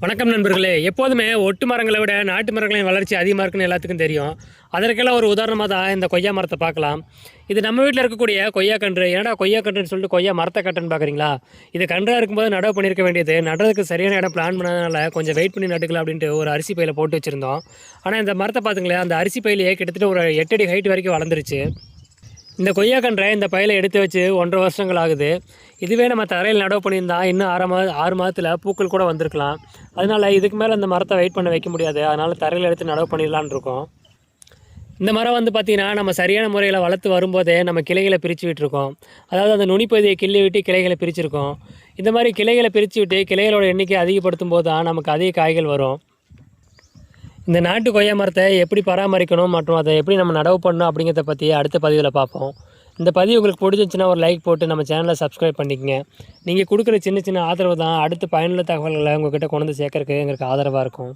வணக்கம் நண்பர்களே. எப்போதுமே ஒட்டு மரங்களை விட நாட்டு மரங்களின் வளர்ச்சி அதிகமாக இருக்குன்னு எல்லாத்துக்கும் தெரியும். அதற்கெல்லாம் ஒரு உதாரணமாக தான் இந்த கொய்யா மரத்தை பார்க்கலாம். இது நம்ம வீட்டில் இருக்கக்கூடிய கொய்யா கன்று. ஏன்னா கொய்யா கன்றுன்னு சொல்லிட்டு கொய்யா மரத்தை கட்டுன்னு பார்க்குறீங்களா? இது கன்றாக இருக்கும்போது நடவு பண்ணியிருக்க வேண்டியது. நடுறதுக்கு சரியான இடம் பிளான் பண்ணதுனால கொஞ்சம் வெயிட் பண்ணி நட்டுக்கலாம் அப்படின்ட்டு ஒரு அரிசி பையில் போட்டு வச்சுருந்தோம். ஆனால் இந்த மரத்தை பார்த்துங்களேன், அந்த அரிசி பையிலேயே கிட்டத்தட்ட ஒரு 8 அடி ஹைட் வரைக்கும் வளர்ந்துருச்சு. இந்த கொய்யா கன்றை இந்த பையில் எடுத்து வச்சு 1.5 வருஷங்கள் ஆகுது. இதுவே நம்ம தரையில் நடவு பண்ணியிருந்தா இன்னும் 6 மாதத்தில் பூக்கள் கூட வந்திருக்கலாம். அதனால் இதுக்கு மேலே இந்த மரத்தை வெயிட் பண்ண வைக்க முடியாது. அதனால் தரையில் எடுத்து நடவு பண்ணிடலான் இருக்கோம். இந்த மரம் பார்த்திங்கன்னா நம்ம சரியான முறையில் வளர்த்து வரும்போதே நம்ம கிளைகளை பிரித்து விட்டுருக்கோம். அதாவது அந்த நுனிப்பகுதியை கிள்ளி விட்டு கிளைகளை பிரிச்சுருக்கோம். இந்த மாதிரி கிளைகளை பிரித்து விட்டு கிளைகளோட எண்ணிக்கை அதிகப்படுத்தும் போது தான் நமக்கு அதிக காய்கள் வரும். இந்த நாட்டு கொய்யா மரத்தை எப்படி பராமரிக்கணும் மற்றும் அதை எப்படி நம்ம நடவு பண்ணணும் அப்படிங்கிறத பற்றி அடுத்த பதிவில் பார்ப்போம். இந்த பதிவு உங்களுக்கு பிடிச்சிருந்துச்சுன்னா ஒரு லைக் போட்டு நம்ம சேனலை சப்ஸ்கிரைப் பண்ணிக்கங்க. நீங்கள் கொடுக்குற சின்ன சின்ன ஆதரவு தான் அடுத்த பயனுள்ள தகவல்களை உங்கள்கிட்ட கொண்டு வந்து சேர்க்கறதுக்கு எங்களுக்கு ஆதரவாக இருக்கும்.